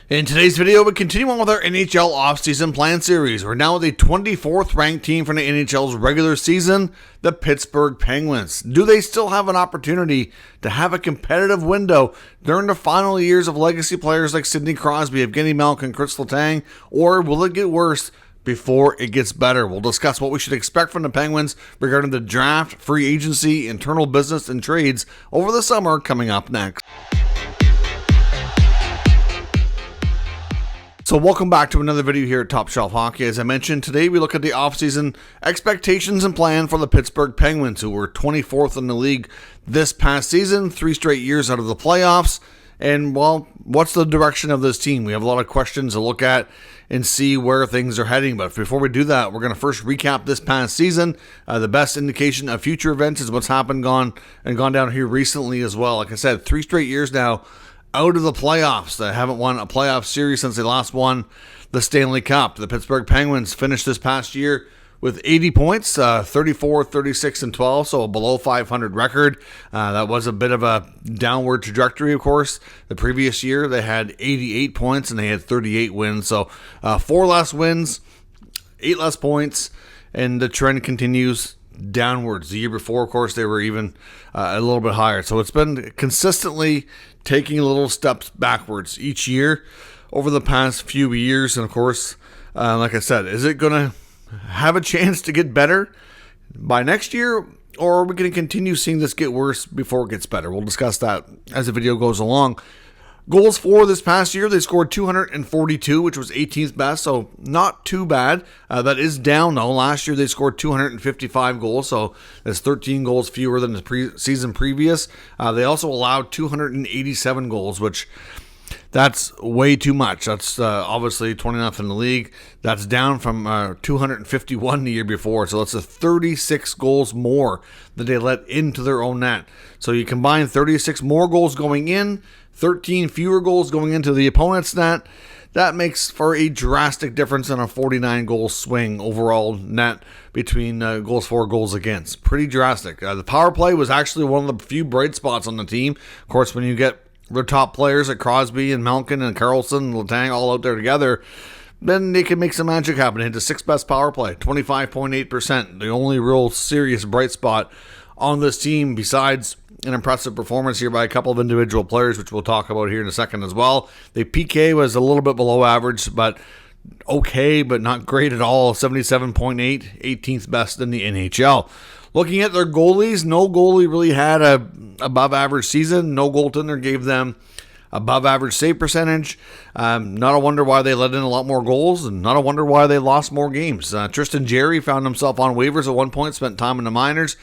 In today's video, we continue on with our NHL offseason plan series. We're now with the 24th ranked team from the NHL's regular season, the Pittsburgh Penguins. Do they still have an opportunity to have a competitive window during the final years of legacy players like Sidney Crosby, Evgeny Malkin, Chris Letang, or will it get worse before it gets better? We'll discuss what we should expect from the Penguins regarding the draft, free agency, internal business, and trades over the summer coming up next. So welcome back to another video here at Top Shelf Hockey. As I mentioned, today we look at the offseason expectations and plan for the Pittsburgh Penguins, who were 24th in the league this past season, 3 straight years out of the playoffs. And, well, what's the direction of this team? We have a lot of questions to look at and see where things are heading. But before we do that, we're going to first recap this past season. The best indication of future events is what's happened, gone down here recently as well. Like I said, 3 straight years now out of the playoffs. They haven't won a playoff series since they last won the Stanley Cup. The Pittsburgh Penguins finished this past year with 80 points, 34, 36, and 12, so a below 500 record. That was a bit of a downward trajectory, of course. The previous year, they had 88 points, and they had 38 wins. So 4 less wins, 8 less points, and the trend continues downwards. The year before, of course, they were even a little bit higher. So it's been consistently taking little steps backwards each year over the past few years. And of course, like I said, is it going to have a chance to get better by next year, or are we going to continue seeing this get worse before it gets better? We'll discuss that as the video goes along. Goals for this past year, they scored 242, which was 18th best, so not too bad. That is down, though. Last year, they scored 255 goals, so that's 13 goals fewer than the season previous. They also allowed 287 goals, which that's way too much. That's obviously 29th in the league. That's down from 251 the year before, so that's 36 goals more that they let into their own net. So you combine 36 more goals going in, 13 fewer goals going into the opponent's net. That makes for a drastic difference in a 49-goal swing overall net between goals for, goals against. Pretty drastic. The power play was actually one of the few bright spots on the team. Of course, when you get their top players like Crosby and Malkin and Karlsson and Letang all out there together, then they can make some magic happen. They had the 6th best power play, 25.8%. The only real serious bright spot on this team, besides an impressive performance here by a couple of individual players, which we'll talk about here in a second as well. The PK was a little bit below average, but okay, but not great at all. 77.8, 18th best in the NHL. Looking at their goalies, no goalie really had a above average season. No goaltender gave them above average save percentage. Not a wonder why they let in a lot more goals, and not a wonder why they lost more games. Tristan Jarry found himself on waivers at one point, spent time in the minors,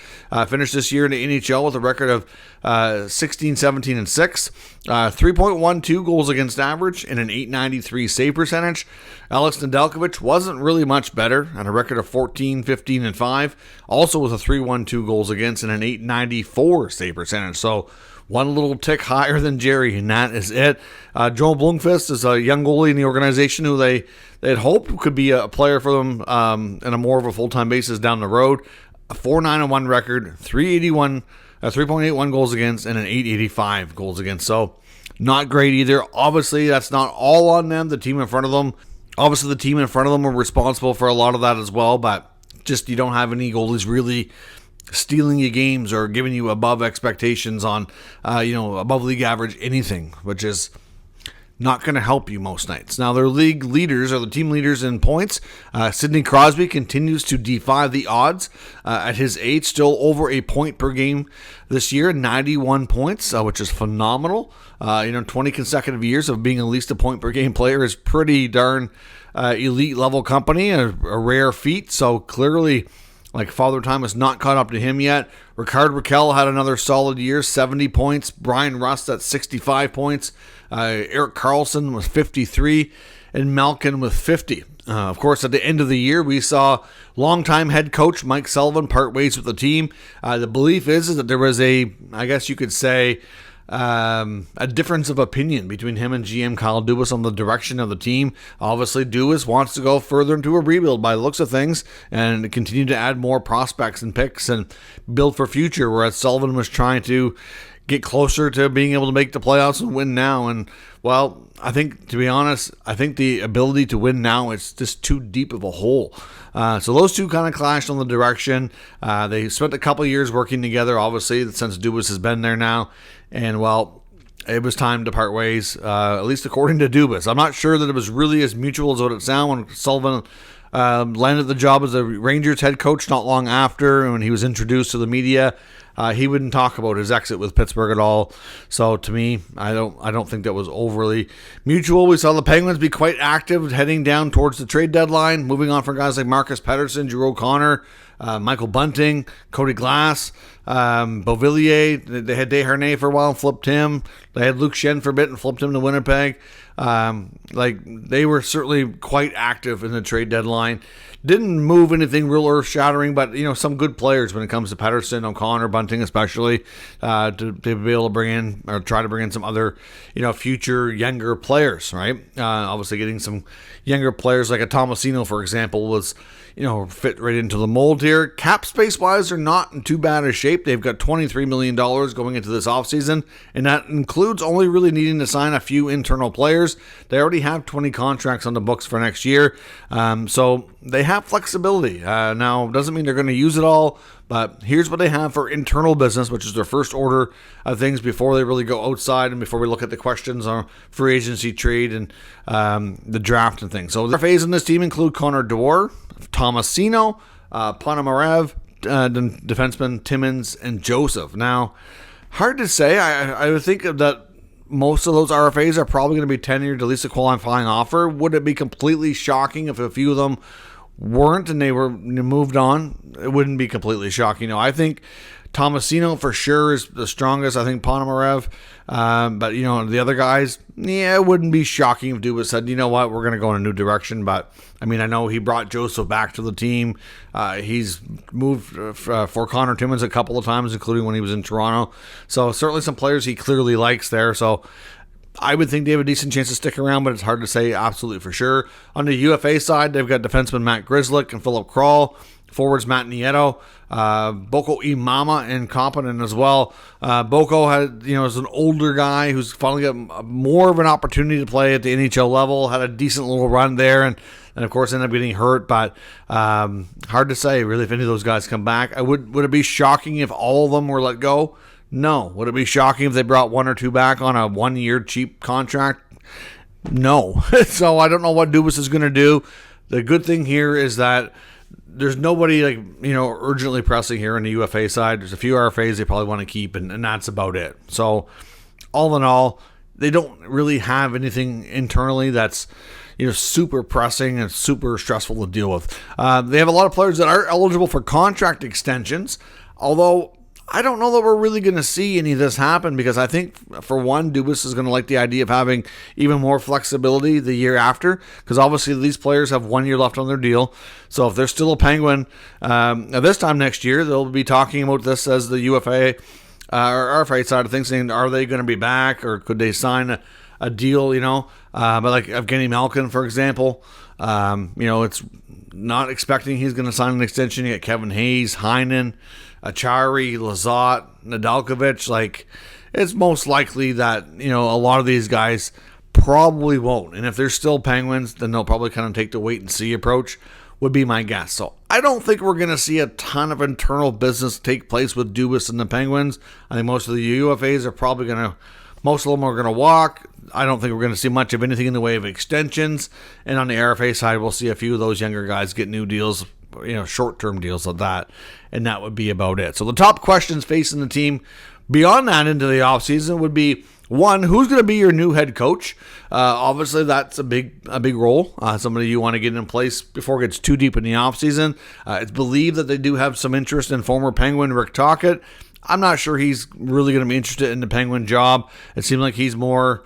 finished this year in the NHL with a record of 16, 17, and 6. 3.12 goals against average and an .893 save percentage. Alex Nedeljkovic wasn't really much better at a record of 14, 15, and 5, also with a 3.12 goals against and an .894 save percentage. So one little tick higher than Jerry, and that is it. Joel Blomqvist is a young goalie in the organization who they had hoped could be a player for them in a more of a full-time basis down the road. A 4.9-1 record, 3.81 goals against, and an .885 goals against. So not great either. Obviously, that's not all on them. The team in front of them, are responsible for a lot of that as well, but just you don't have any goalies really stealing you games or giving you above expectations on, above league average anything, which is not going to help you most nights. Now, their league leaders are the team leaders in points. Sidney Crosby continues to defy the odds at his age, still over a point per game this year, 91 points, which is phenomenal. 20 consecutive years of being at least a point per game player is pretty darn elite level company, a rare feat. So clearly, Father Time has not caught up to him yet. Rickard Rakell had another solid year, 70 points. Brian Rust at 65 points. Erik Karlsson with 53. And Malkin with 50. Of course, at the end of the year, we saw longtime head coach Mike Sullivan part ways with the team. The belief is that there was a difference of opinion between him and GM Kyle Dubas on the direction of the team. Obviously, Dubas wants to go further into a rebuild by the looks of things and continue to add more prospects and picks and build for future, whereas Sullivan was trying to get closer to being able to make the playoffs and win now. And, well, I think, to be honest, I think the ability to win now is just too deep of a hole. So those two kind of clashed on the direction. They spent a couple years working together, obviously, since Dubas has been there now. And, well, it was time to part ways, at least according to Dubas. I'm not sure that it was really as mutual as what it sounded when Sullivan landed the job as a Rangers head coach not long after, when he was introduced to the media. He wouldn't talk about his exit with Pittsburgh at all. So to me, I don't think that was overly mutual. We saw the Penguins be quite active heading down towards the trade deadline, moving on from guys like Marcus Pettersson, Drew O'Connor, Michael Bunting, Cody Glass, Beauvillier. They had Desharnais for a while and flipped him. They had Luke Schenn for a bit and flipped him to Winnipeg. They were certainly quite active in the trade deadline. Didn't move anything real earth-shattering, but, some good players when it comes to Pettersson, O'Connor, Bunting especially, to be able to bring in or try to bring in some other, future younger players, right? Obviously getting some younger players like a Tomasino, for example, was, fit right into the mold here. Cap space-wise, they're not in too bad a shape. They've got $23 million going into this offseason, and that includes only really needing to sign a few internal players. They already have 20 contracts on the books for next year, so they have flexibility. Now, doesn't mean they're going to use it all, but here's what they have for internal business, which is their first order of things before they really go outside and before we look at the questions on free agency, trade, and the draft and things. So the RFAs in this team include Connor Dwyer, Tomasino, Ponomarev, defenseman Timmins, and Joseph. Now, hard to say. I would think that most of those RFAs are probably going to be tenured, at least a qualifying offer. Would it be completely shocking if a few of them weren't and they were moved on? It wouldn't be completely shocking. I think Tomasino for sure is the strongest. I think Ponomarev, but the other guys, it wouldn't be shocking if Dubas said, you know what, we're going to go in a new direction. But I know he brought Joseph back to the team. He's moved for Connor Timmins a couple of times, including when he was in Toronto. So certainly some players he clearly likes there. So I would think they have a decent chance to stick around, but it's hard to say absolutely for sure. On the UFA side, they've got defenseman Matt Grzelcyk and Philip Kral, forwards Matt Nieto, Boko Imama, and Competent as well. Boko is an older guy who's finally got more of an opportunity to play at the NHL level, had a decent little run there, and of course ended up getting hurt, but hard to say really if any of those guys come back. Would it be shocking if all of them were let go? No. Would it be shocking if they brought one or two back on a 1-year cheap contract? No. So I don't know what Dubas is going to do. The good thing here is that there's nobody urgently pressing here on the UFA side. There's a few RFAs they probably want to keep, and that's about it. So all in all, they don't really have anything internally that's super pressing and super stressful to deal with. They have a lot of players that are eligible for contract extensions, although I don't know that we're really going to see any of this happen because I think, for one, Dubas is going to like the idea of having even more flexibility the year after because obviously these players have 1 year left on their deal. So if they're still a Penguin this time next year, they'll be talking about this as the UFA or RFA side of things, saying, are they going to be back or could they sign a deal, but like Evgeny Malkin, for example, it's not expecting he's going to sign an extension. You get Kevin Hayes, Heinen, Achari, Lizotte, Nedeljkovic. It's most likely that, a lot of these guys probably won't. And if they're still Penguins, then they'll probably kind of take the wait and see approach, would be my guess. So I don't think we're going to see a ton of internal business take place with Dubas and the Penguins. I think most of the UFAs are probably most of them are going to walk. I don't think we're going to see much of anything in the way of extensions. And on the RFA side, we'll see a few of those younger guys get new deals, short-term deals like that. And that would be about it. So the top questions facing the team beyond that into the offseason would be, one, who's going to be your new head coach? Obviously, that's a big role. Somebody you want to get in place before it gets too deep in the offseason. It's believed that they do have some interest in former Penguin Rick Tocchet. I'm not sure he's really going to be interested in the Penguin job. It seems like he's more,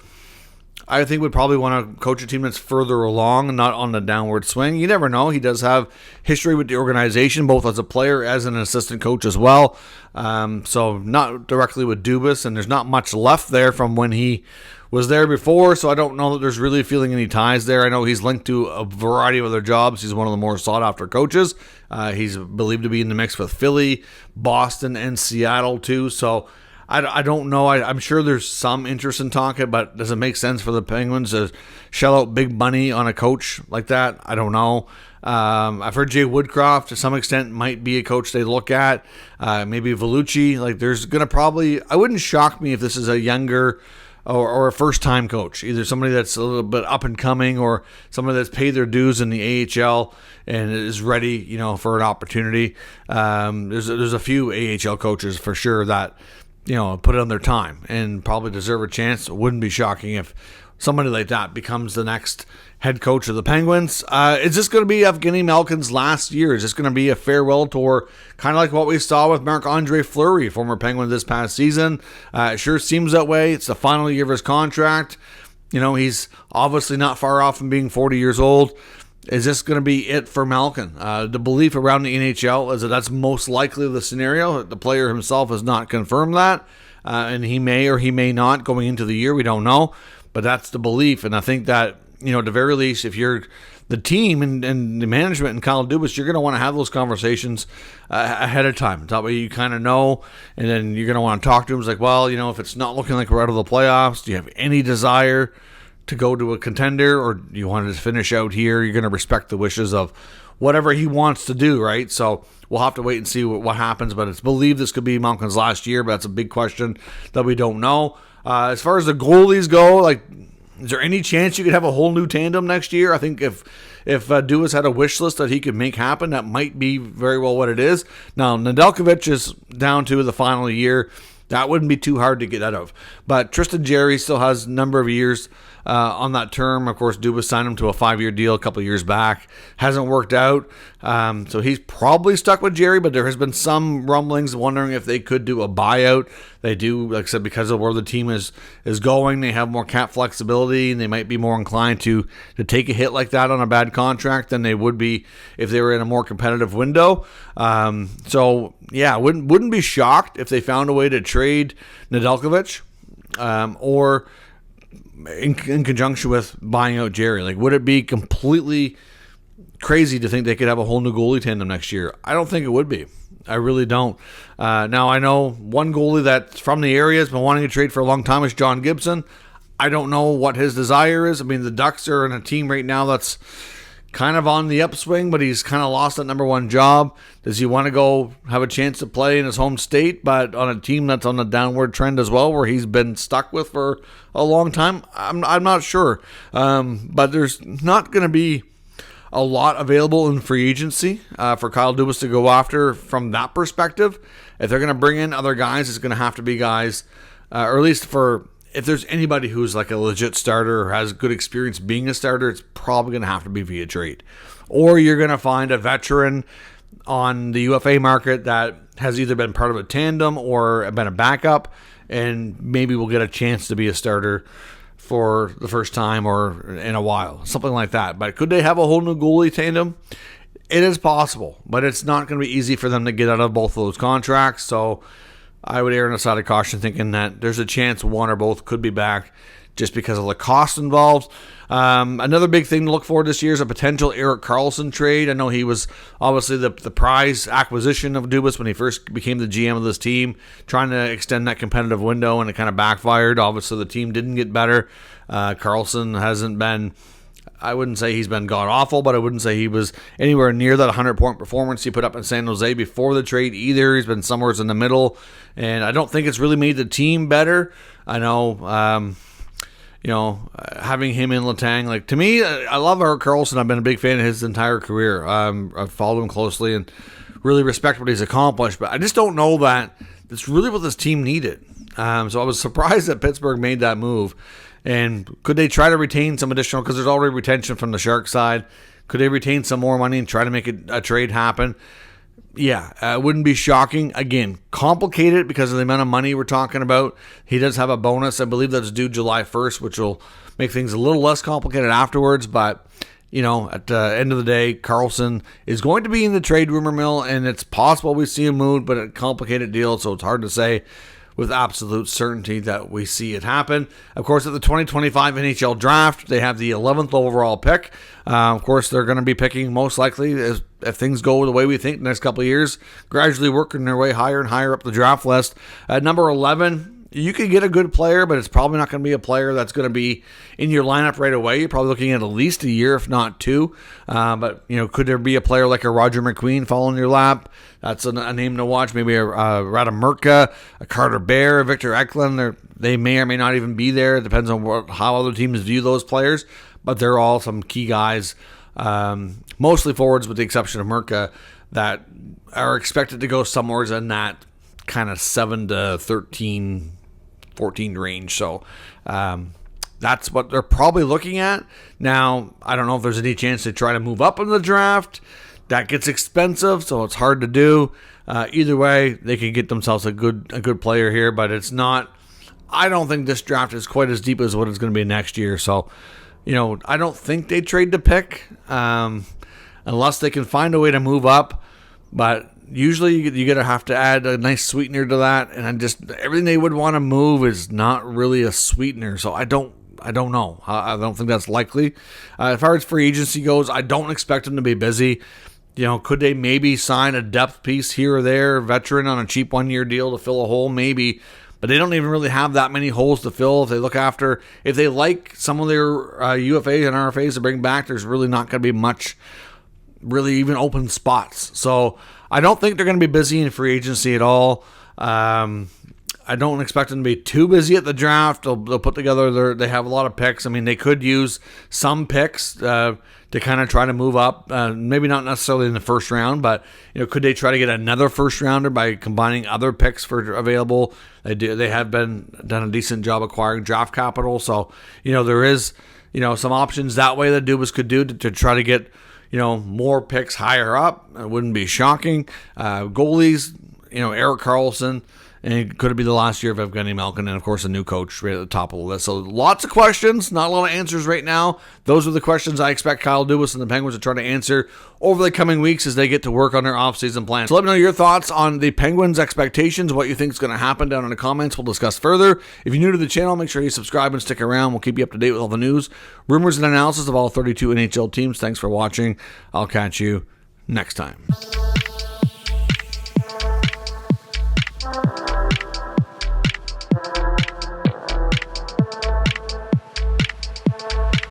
I think, would probably want to coach a team that's further along and not on the downward swing. You never know. He does have history with the organization, both as a player as an assistant coach as well. So not directly with Dubas, and there's not much left there from when he was there before, so I don't know that there's really feeling any ties there. I know he's linked to a variety of other jobs. He's one of the more sought-after coaches. He's believed to be in the mix with Philly, Boston, and Seattle too. So I don't know. I'm sure there's some interest in Tonka, but does it make sense for the Penguins to shell out big money on a coach like that? I don't know. I've heard Jay Woodcroft to some extent might be a coach they look at. Maybe Vellucci. Like, there's going to probably, I wouldn't shock me if this is a younger or a first-time coach, either somebody that's a little bit up and coming or somebody that's paid their dues in the AHL and is ready, for an opportunity. There's a few AHL coaches for sure that, put in their time and probably deserve a chance. It wouldn't be shocking if somebody like that becomes the next head coach of the Penguins. Is this going to be Evgeny Malkin's last year? Is this going to be a farewell tour, kind of like what we saw with Marc-Andre Fleury, former Penguin this past season? It sure seems that way. It's the final year of his contract. He's obviously not far off from being 40 years old. Is this going to be it for Malkin? The belief around the NHL is that that's most likely the scenario. The player himself has not confirmed that, and he may or he may not going into the year. We don't know, but that's the belief. And I think that, at the very least, if you're the team and the management and Kyle Dubas, you're going to want to have those conversations ahead of time. That way you kind of know, and then you're going to want to talk to him. It's like, well, if it's not looking like we're out of the playoffs, do you have any desire to go to a contender, or do you want to finish out here? You're going to respect the wishes of whatever he wants to do, right? So we'll have to wait and see what happens, but it's believed this could be Malkin's last year, but that's a big question that we don't know. As far as the goalies go, is there any chance you could have a whole new tandem next year? I think if Dubas had a wish list that he could make happen, that might be very well what it is. Now, Nedeljkovic is down to the final year. That wouldn't be too hard to get out of. But Tristan Jarry still has a number of years on that term. Of course, Dubas signed him to a 5-year deal a couple of years back. Hasn't worked out. So he's probably stuck with Jarry, but there has been some rumblings wondering if they could do a buyout. They do, like I said, because of where the team is going, they have more cap flexibility, and they might be more inclined to take a hit like that on a bad contract than they would be if they were in a more competitive window. So, yeah, wouldn't be shocked if they found a way to trade Nedeljkovic or in conjunction with buying out Jarry. Would it be completely crazy to think they could have a whole new goalie tandem next year? I don't think it would be. I really don't. Now, I know one goalie that's from the area has been wanting to trade for a long time is John Gibson. I don't know what his desire is. I mean, the Ducks are in a team right now that's kind of on the upswing, but he's kind of lost that number one job. Does he want to go have a chance to play in his home state, but on a team that's on a downward trend as well, where he's been stuck with for a long time? I'm not sure. But there's not going to be a lot available in free agency for Kyle Dubas to go after from that perspective. If they're going to bring in other guys, it's going to have to be guys, or at least for, if there's anybody who's like a legit starter or has good experience being a starter, it's probably going to have to be via trade. Or you're going to find a veteran on the UFA market that has either been part of a tandem or been a backup, and maybe we'll get a chance to be a starter for the first time or in a while, something like that. But could they have a whole new goalie tandem? It is possible, but it's not going to be easy for them to get out of both of those contracts. So I would err on the side of caution, thinking that there's a chance one or both could be back just because of the cost involved. Another big thing to look for this year is a potential Erik Karlsson trade. I know he was obviously the prize acquisition of Dubas when he first became the GM of this team, trying to extend that competitive window, and it kind of backfired. Obviously, the team didn't get better. Karlsson hasn't been, I wouldn't say he's been god-awful, but I wouldn't say he was anywhere near that 100-point performance he put up in San Jose before the trade either. He's been somewhere in the middle, and I don't think it's really made the team better. I know, having him in Letang, to me, I love Erik Karlsson. I've been a big fan of his entire career. I've followed him closely and really respect what he's accomplished, but I just don't know that it's really what this team needed. So I was surprised that Pittsburgh made that move. And could they try to retain some additional, because there's already retention from the Shark side, could they retain some more money and try to make a trade happen? Yeah, it wouldn't be shocking. Again, complicated because of the amount of money we're talking about. He does have a bonus. I believe that's due July 1st, which will make things a little less complicated afterwards. But, at the end of the day, Karlsson is going to be in the trade rumor mill, and it's possible we see him moved, but a complicated deal, so it's hard to say with absolute certainty that we see it happen. Of course, at the 2025 NHL Draft, they have the 11th overall pick. Of course, they're going to be picking most likely, as if things go the way we think the next couple of years, gradually working their way higher and higher up the draft list. At number 11, you could get a good player, but it's probably not going to be a player that's going to be in your lineup right away. You're probably looking at least a year, if not two. But, could there be a player like a Roger McQueen fall in your lap? That's a name to watch. Maybe a Radamerka, a Carter Bear, a Victor Eklund. They may or may not even be there. It depends on how other teams view those players. But they're all some key guys, mostly forwards with the exception of Merca, that are expected to go somewhere in that kind of 7 to 13, 14 range. So that's what they're probably looking at. Now, I don't know if there's any chance they try to move up in the draft. That gets expensive, so it's hard to do. Either way, they can get themselves a good player here, but it's not. I don't think this draft is quite as deep as what it's going to be next year. So, I don't think they trade the pick unless they can find a way to move up. But usually you're going to have to add a nice sweetener to that. And everything they would want to move is not really a sweetener. So I don't know. I don't think that's likely. As far as free agency goes, I don't expect them to be busy. Could they maybe sign a depth piece here or there, veteran on a cheap 1-year deal to fill a hole? Maybe. But they don't even really have that many holes to fill. If they like some of their UFAs and RFAs to bring back, there's really not going to be much really even open spots. So I don't think they're going to be busy in free agency at all. I don't expect them to be too busy at the draft. They'll put together they have a lot of picks. I mean, they could use some picks to kind of try to move up. Maybe not necessarily in the first round, but could they try to get another first rounder by combining other picks for available? They have done a decent job acquiring draft capital. So there is some options that way that Dubas could do to try to get more picks higher up. It wouldn't be shocking. Goalies, Erik Karlsson. And could it be the last year of Evgeny Malkin? And, of course, a new coach right at the top of the list. So lots of questions, not a lot of answers right now. Those are the questions I expect Kyle Dubas and the Penguins to try to answer over the coming weeks as they get to work on their offseason plans. So let me know your thoughts on the Penguins' expectations, what you think is going to happen down in the comments. We'll discuss further. If you're new to the channel, make sure you subscribe and stick around. We'll keep you up to date with all the news, rumors, and analysis of all 32 NHL teams. Thanks for watching. I'll catch you next time.